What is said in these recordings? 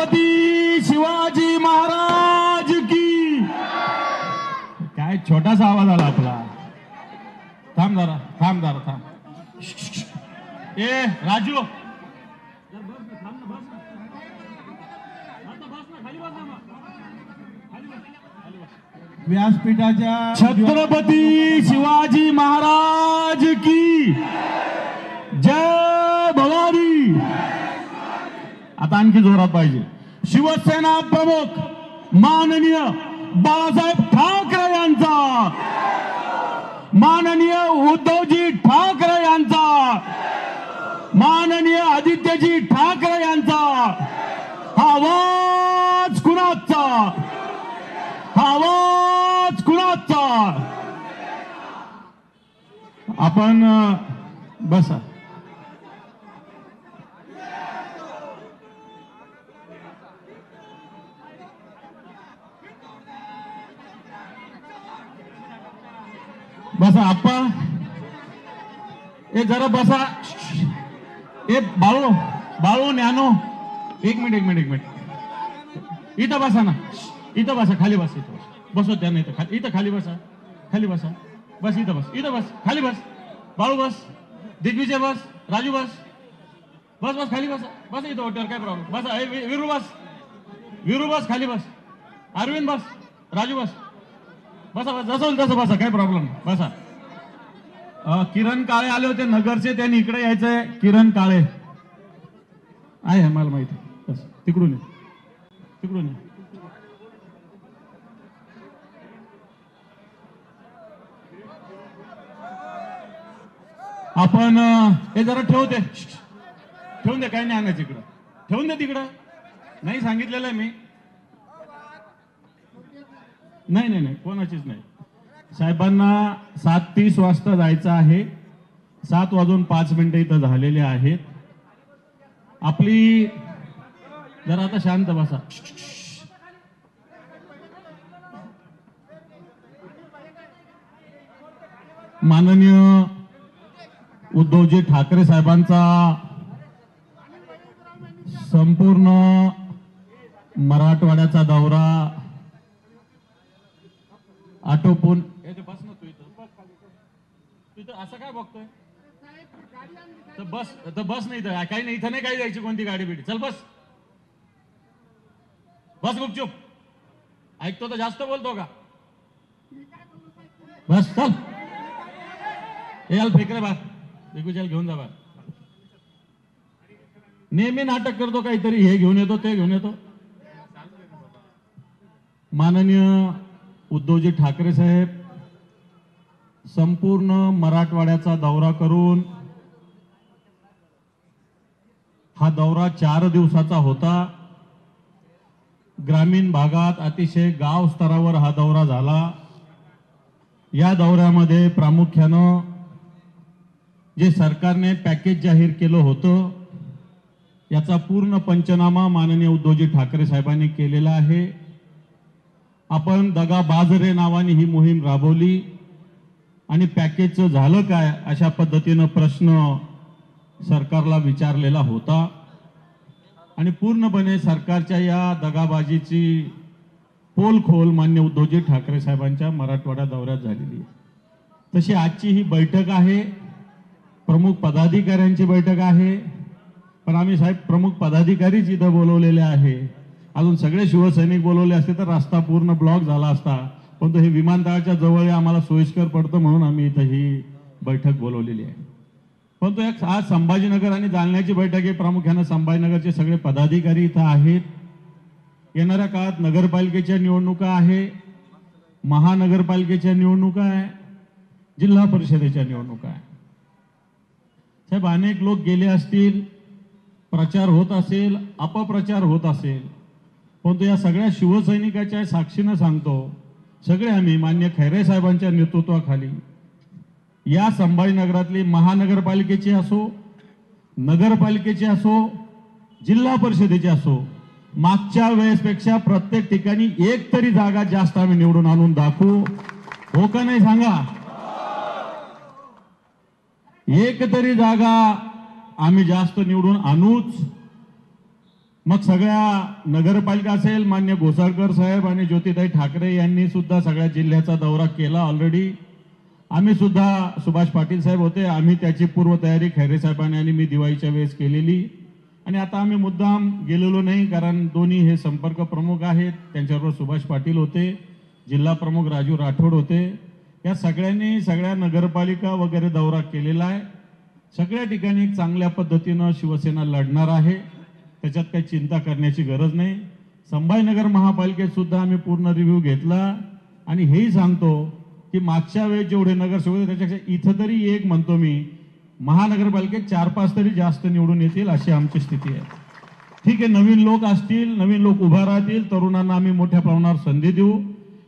छत्रपती शिवाजी महाराज की। काय छोटासा आवाज आला आपला। थांब जरा थांब जरा थांब। ए राजू व्यासपीठाच्या छत्रपती शिवाजी महाराज की जय भवानी। आता आणखी जोरात पाहिजे। शिवसेना प्रमुख माननीय बाळासाहेब ठाकरे यांचा, माननीय उद्धवजी ठाकरे यांचा, माननीय आदित्यजी ठाकरे यांचा हा आवाज कुणाचा, हा आवाज कुणाचा। आपण बसा। बसा आप्पा, ए जरा बसा। ए बाळू बाळू न्यानो, एक मिनिट इथं बसा ना, इथं बसा, खाली बस, इथं बस, बसो त्या नाही तर इथं खाली बसा, खाली बसा, बस इथं बस, इथं बस, खाली बस, बाळू बस, दिग्विजय बस, राजू बस, बस बस खाली बसा, बस इथं होट्यावर, काय प्रॉब्लेम, बसा। वीरू बस, वीरू बस, खाली बस, अरविंद बस, राजू बस, बसा बस, जसं होईल तसं बसा, काय प्रॉब्लेम, बसा। किरण काळे आले होते नगरचे, त्यांनी इकडे यायचंय। किरण काळे आहे मला माहिती, बस तिकडून ये, तिकडून ये। आपण हे जरा ठेवते, ठेवून दे, काही नाही आणायचं इकडं, ठेवून दे तिकडं, नाही सांगितलेलं आहे मी, नाही नाही नाही कोणाचीच नाही। साहेबांना 7:30 वाजता जायचं आहे, 7:05 इथं झालेले आहेत। आपली जरा आता शांत बसा। माननीय उद्धवजी ठाकरे साहेबांचा संपूर्ण मराठवाड्याचा दौरा आटोपून, बस ना तू इथं असं काय बघतोय, तर बस नाही, तर काही नाही, इथं नाही काही जायची कोणती गाडी बिडी, चल बस बस गुपचूप, ऐकतो तर जास्त बोलतो का, बस चल। याल फेकरे बा, दिग्विजय घेऊन जा बा, नेहमी नाटक करतो काहीतरी, हे घेऊन येतो ते घेऊन येतो। माननीय उद्धवजी ठाकरे साहेब संपूर्ण मराठवाड्याचा दौरा करून, हा दौरा 4 दिवसाचा होता। ग्रामीण भागात अतिशय गाव स्तरावर हा दौरा झाला। या दौऱ्यामध्ये प्रामुख्यानं जे सरकारने पॅकेज जाहीर केलं होतं, याचा पूर्ण पंचनामा माननीय उद्धवजी ठाकरे साहेबांनी केलेला आहे। आपण दगाबाजरे नावाने ही मोहीम राबवली आणि पॅकेजचं झालं काय अशा पद्धतीनं प्रश्न सरकारला विचारलेला होता आणि पूर्णपणे सरकारच्या या दगाबाजीची पोलखोल मान्य उद्धवजी ठाकरे साहेबांच्या मराठवाडा दौऱ्यात झालेली आहे। तशी आजची ही बैठक आहे, प्रमुख पदाधिकाऱ्यांची बैठक आहे, पण आम्ही साहेब प्रमुख पदाधिकारीच इथं बोलवलेले आहे। अजून सगळे शिवसैनिक बोलवले असते तर रस्ता पूर्ण ब्लॉक झाला असता, परंतु हे विमानतळाच्या जवळ आम्हाला सोयीस्कर पडतं म्हणून आम्ही इथं ही बैठक बोलवलेली आहे। परंतु एक आज संभाजीनगर आणि जालन्याची बैठक आहे, प्रामुख्याने संभाजीनगरचे सगळे पदाधिकारी इथं आहेत। येणाऱ्या काळात नगरपालिकेच्या निवडणुका आहे, महानगरपालिकेच्या निवडणुका आहे, जिल्हा परिषदेच्या निवडणुका आहे। साहेब अनेक लोक गेले असतील, प्रचार होत असेल, अपप्रचार होत असेल, परंतु या सगळ्या शिवसैनिकाच्या साक्षीनं सांगतो, सगळे आम्ही मान्य खैरे साहेबांच्या नेतृत्वाखाली या संभाजीनगरातली महानगरपालिकेची असो, नगरपालिकेची असो, जिल्हा परिषदेची असो, मागच्या वेळेसपेक्षा प्रत्येक ठिकाणी एक तरी जागा जास्त आम्ही निवडून आणून दाखवू, हो का नाही सांगा। एक तरी जागा आम्ही जास्त निवडून आणूच। मग सगळ्या नगरपालिका असेल, मान्य घोसाळकर साहेब आणि ज्योतिताई ठाकरे यांनी सुद्धा सगळ्या जिल्ह्याचा दौरा केला ऑलरेडी. आम्ही सुद्धा, सुभाष पाटील साहेब होते, आम्ही त्याची पूर्वतयारी खैरे साहेबांनी आणि मी दिवाळीच्या वेळेस केलेली. आणि आता आम्ही मुद्दाम गेलेलो नाही, कारण दोन्ही हे संपर्क प्रमुख आहेत. त्यांच्याबरोबर सुभाष पाटील होते, जिल्हा प्रमुख राजू राठोड होते. या सगळ्यांनी सगळ्या नगरपालिका वगैरे दौरा केलेला आहे. सगळ्या ठिकाणी एक चांगल्या पद्धतीनं शिवसेना लढणार आहे, त्याच्यात काही चिंता करण्याची गरज नाही. संभाजीनगर महापालिकेत सुद्धा आम्ही पूर्ण रिव्ह्यू घेतला आणि हेही सांगतो की मागच्या वेळेस जेवढे नगरसेवक होते त्याच्यापेक्षा इथं तरी एक म्हणतो मी, महानगरपालिकेत 4-5 तरी जास्त निवडून येतील अशी आमची स्थिती आहे. ठीक आहे, नवीन लोक असतील, नवीन लोक उभा राहतील, तरुणांना आम्ही मोठ्या प्रमाणावर संधी देऊ.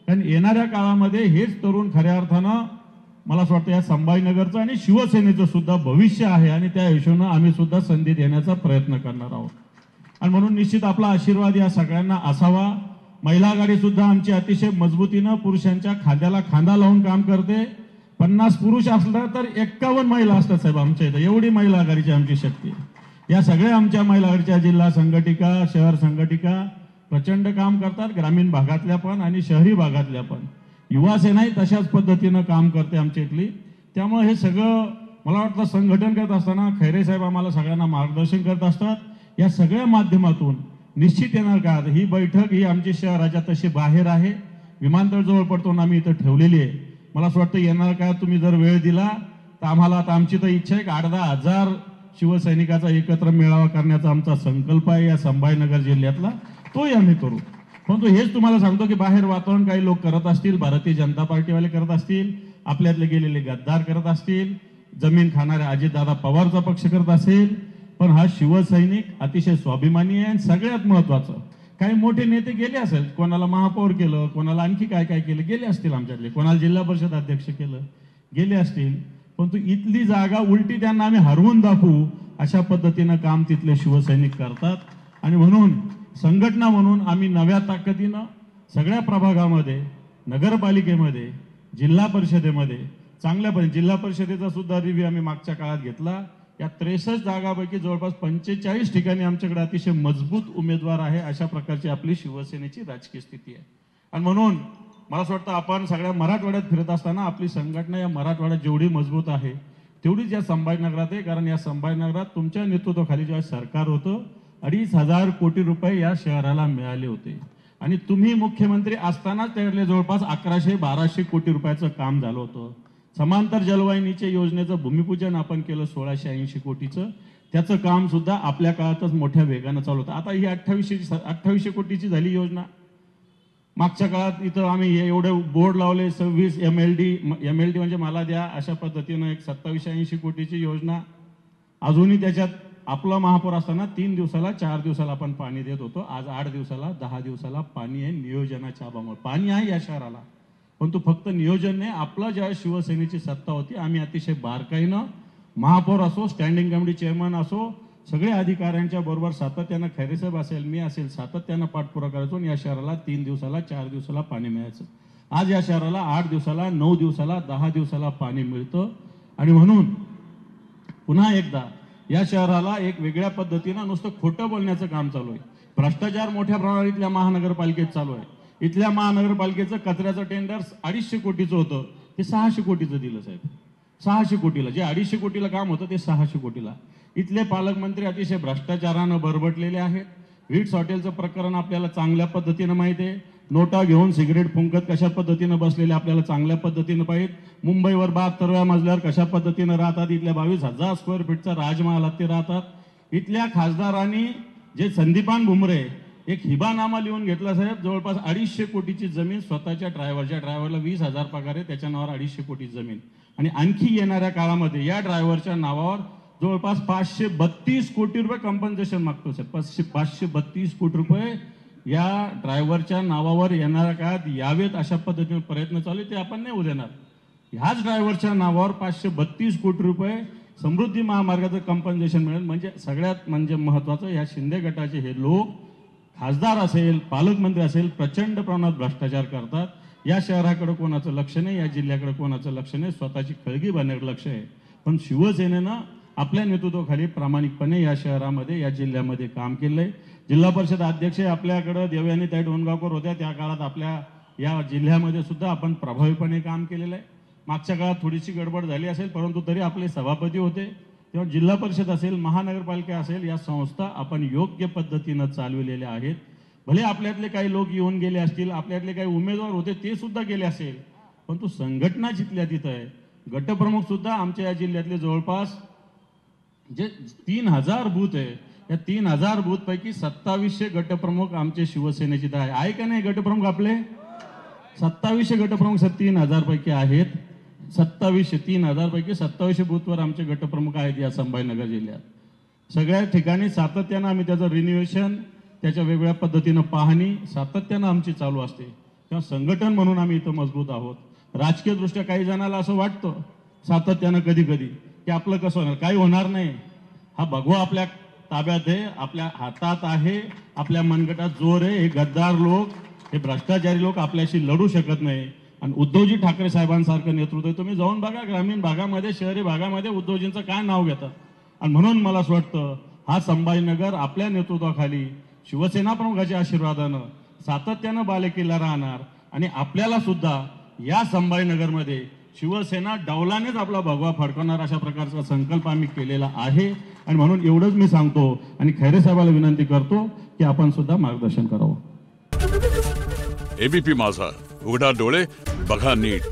कारण येणाऱ्या काळामध्ये हेच तरुण खऱ्या अर्थानं मला असं वाटतं या संभाजीनगरचं आणि शिवसेनेचं सुद्धा भविष्य आहे आणि त्या हिशोबानं आम्ही सुद्धा संधी देण्याचा प्रयत्न करणार आहोत. आणि म्हणून निश्चित आपला आशीर्वाद या सगळ्यांना असावा. महिला आघाडी सुद्धा आमची अतिशय मजबूतीनं पुरुषांच्या खांद्याला खांदा लावून काम करते. 50 पुरुष असलं तर 51 महिला असतात साहेब आमच्या इथं, एवढी महिला आघाडीची आमची शक्ती. या सगळ्या आमच्या महिला आघाडीच्या जिल्हा संघटिका, शहर संघटिका प्रचंड काम करतात, ग्रामीण भागातल्या पण आणि शहरी भागातल्या पण. युवा सेनाही तशाच पद्धतीनं काम करते आमच्या इथली. त्यामुळे हे सगळं मला वाटतं संघटन करत असताना खैरे साहेब आम्हाला सगळ्यांना मार्गदर्शन करत असतात. या सगळ्या माध्यमातून निश्चित येणार का, ही बैठक ही आमची शहराच्या तशी बाहेर आहे, विमानतळ जवळ पडतो आम्ही इथं ठेवलेली आहे. मला असं वाटतं येणार का, तुम्ही जर वेळ दिला तर आम्हाला, आता आमची तर इच्छा आहे की 8-10 हजार शिवसैनिकाचा एकत्र मेळावा करण्याचा आमचा संकल्प आहे या संभाजीनगर जिल्ह्यातला, तोही आम्ही करू. परंतु हेच तुम्हाला सांगतो की बाहेर वातावरण काही लोक करत असतील, भारतीय जनता पार्टीवाले करत असतील, आपल्यातले गेलेले गद्दार करत असतील, जमीन खाणारे अजितदादा पवारचा पक्ष करत असेल, पण हा शिवसैनिक अतिशय स्वाभिमानी आहे. आणि सगळ्यात महत्वाचं, काही मोठे नेते गेले असेल, कोणाला महापौर केलं, कोणाला आणखी काय काय केलं, गेले असतील आमच्यातले, कोणाला जिल्हा परिषद अध्यक्ष केलं, गेले असतील. परंतु इथली जागा उलटी त्यांना आम्ही हरवून दाखवू अशा पद्धतीनं काम तिथले शिवसैनिक करतात. आणि म्हणून संघटना म्हणून आम्ही नव्या ताकदीनं सगळ्या प्रभागामध्ये, नगरपालिकेमध्ये, जिल्हा परिषदेमध्ये चांगल्या पद्धतीने, जिल्हा परिषदेचा सुद्धा रिव्ह्यू आम्ही मागच्या काळात घेतला. या 63 जागापैकी जवळपास 45 ठिकाणी आमच्याकडे अतिशय मजबूत उमेदवार आहे. अशा प्रकारची आपली शिवसेनेची राजकीय स्थिती आहे. आणि म्हणून मला असं वाटतं आपण सगळ्या मराठवाड्यात फिरत असताना आपली संघटना या मराठवाड्यात जेवढी मजबूत आहे तेवढीच या संभाजीनगरात आहे. कारण या संभाजीनगरात तुमच्या नेतृत्वाखाली जेव्हा सरकार होतं 2,500 कोटी रुपये या शहराला मिळाले होते आणि तुम्ही मुख्यमंत्री असतानाच त्यातले जवळपास 1100-1200 कोटी रुपयाचं काम झालं होतं. समांतर जलवाहिनीच्या योजनेचं भूमिपूजन आपण केलं 1680 कोटीचं, त्याचं काम सुद्धा आपल्या काळातच मोठ्या वेगानं चालू होतं. आता ही 2800 कोटीची झाली योजना. मागच्या काळात इथं आम्ही एवढे बोर्ड लावले, 26 MLD म्हणजे मला द्या अशा पद्धतीनं एक 2780 कोटीची योजना. अजूनही त्याच्यात आपला महापौर असताना 3 दिवसाला 4 दिवसाला आपण पाणी देत होतो. आज 8 दिवसाला 10 दिवसाला पाणी आहे. नियोजनाच्या अभावामुळे पाणी आहे या शहराला, परंतु फक्त नियोजन नाही. आपला ज्या शिवसेनेची सत्ता होती आम्ही अतिशय बारकाईनं, महापौर असो, स्टँडिंग कमिटी चेअरमन असो, सगळे अधिकाऱ्यांच्या बरोबर सातत्यानं, खैरेसाहेब असेल, मी असेल, सातत्यानं पाठपुरावा करायचो आणि या शहराला 3 दिवसाला 4 दिवसाला पाणी मिळायचं. आज या शहराला 8 दिवसाला, 9 दिवसाला, 10 दिवसाला पाणी मिळतं. आणि म्हणून पुन्हा एकदा या शहराला एक वेगळ्या पद्धतीनं नुसतं खोटं बोलण्याचं काम चालू आहे. भ्रष्टाचार मोठ्या प्रमाणात इथल्या महानगरपालिकेत चालू आहे. इथल्या महानगरपालिकेचं कचऱ्याचं टेंडर 250 कोटीचं होतं, ते 600 कोटीचं दिलं साहेब. 600 कोटीला, जे 250 कोटीला काम होतं ते 600 कोटीला. इथले पालकमंत्री अतिशय भ्रष्टाचारानं बरबटलेले आहेत. व्हिट्स हॉटेलचं प्रकरण आपल्याला चांगल्या पद्धतीनं माहिती आहे. नोटा घेऊन सिगरेट फुंकत कशा पद्धतीनं बसलेले आपल्याला चांगल्या पद्धतीनं पाहिजे. मुंबईवर 72व्या मजल्यावर कशा पद्धतीनं राहतात. इथल्या 22,000 स्क्वेअर फीटचा राजमहालात ते राहतात. इथल्या खासदारांनी जे संदीपान भुमरे एक हिबानामा लिहून घेतला साहेब, जवळपास 250 कोटीची जमीन स्वतःच्या ड्रायव्हरला 20,000 पगार आहे, त्याच्या नावावर 250 कोटी जमीन. आणि आणखी येणाऱ्या काळामध्ये या ड्रायव्हरच्या नावावर जवळपास 532 कोटी रुपये कंपन्सेशन मागतो साहेब. 532 कोटी रुपये या ड्रायव्हरच्या नावावर येणाऱ्या काळात यावेत अशा पद्धतीने प्रयत्न चालू आहे, ते आपण नाही होऊ देणार. ह्याच ड्रायव्हरच्या नावावर 532 कोटी रुपये समृद्धी महामार्गाचं कंपन्सेशन मिळेल. म्हणजे सगळ्यात म्हणजे महत्वाचं, या शिंदे गटाचे हे लोक, खासदार असेल, पालकमंत्री असेल, प्रचंड प्रमाणात भ्रष्टाचार करतात. या शहराकडे कोणाचं लक्ष नाही, या जिल्ह्याकडे कोणाचं लक्ष नाही, स्वतःची खळगी बांधण्याकडे लक्ष आहे. पण शिवसेनेनं आपल्या नेतृत्वाखाली प्रामाणिकपणे या शहरामध्ये, या जिल्ह्यामध्ये काम केलंय. जिल्हा परिषद अध्यक्ष आपल्याकडे देवयानीताई डोणगावकर होत्या, त्या काळात आपल्या या जिल्ह्यामध्ये सुद्धा आपण प्रभावीपणे काम केलेलं आहे. मागच्या काळात थोडीशी गडबड झाली असेल, परंतु तरी आपले सभापती होते, तेव्हा जिल्हा परिषद असेल, महानगरपालिका असेल, या संस्था आपण योग्य पद्धतीनं चालविलेल्या आहेत. भले आपल्यातले काही लोक येऊन गेले असतील, आपल्यातले काही उमेदवार होते ते सुद्धा गेले असेल, परंतु संघटना जिथल्या तिथं आहे. गटप्रमुख सुद्धा आमच्या या जिल्ह्यातले जवळपास जे 3000 बूथ आहे, या 3000 बूथ पैकी 2700 गटप्रमुख आमचे शिवसेनेचे आहे का नाही? गटप्रमुख आपले 2700 गटप्रमुख 3000 पैकी आहेत. 3000 पैकी 2700 बूथवर आमचे गटप्रमुख आहेत या संभाजीनगर जिल्ह्यात. सगळ्या ठिकाणी सातत्यानं आम्ही त्याचं रिन्युएशन, त्याच्या वेगवेगळ्या पद्धतीनं पाहणी सातत्यानं आमची चालू असते. तेव्हा संघटन म्हणून आम्ही इथं मजबूत आहोत. राजकीय दृष्ट्या काही जणांना असं वाटतं सातत्यानं कधी कधी की आपलं कसं होणार, काही होणार नाही. हा भगवा आपल्या ताब्यात आहे, आपल्या हातात आहे, आपल्या मनगटात जोर आहे. हे गद्दार लोक, हे भ्रष्टाचारी लोक आपल्याशी लढू शकत नाही. आणि उद्धवजी ठाकरे साहेबांसारखं नेतृत्व आहे. तुम्ही जाऊन बघा ग्रामीण भागामध्ये, शहरी भागामध्ये उद्धवजींचं काय नाव घेतात. आणि म्हणून मला असं वाटतं हा संभाजीनगर आपल्या नेतृत्वाखाली शिवसेना प्रमुखाच्या आशीर्वादानं सातत्यानं बालेकिल्ला राहणार. आणि आपल्याला सुद्धा या संभाजीनगरमध्ये शिवसेना डौलानेच आपला भगवा फडकवणार अशा प्रकारचा संकल्प आम्ही केलेला आहे. आणि म्हणून एवढंच मी सांगतो आणि खैरे साहेबाला विनंती करतो की आपण सुद्धा मार्गदर्शन करावं. एबीपी माझा, उघडा डोळे बघा नीट.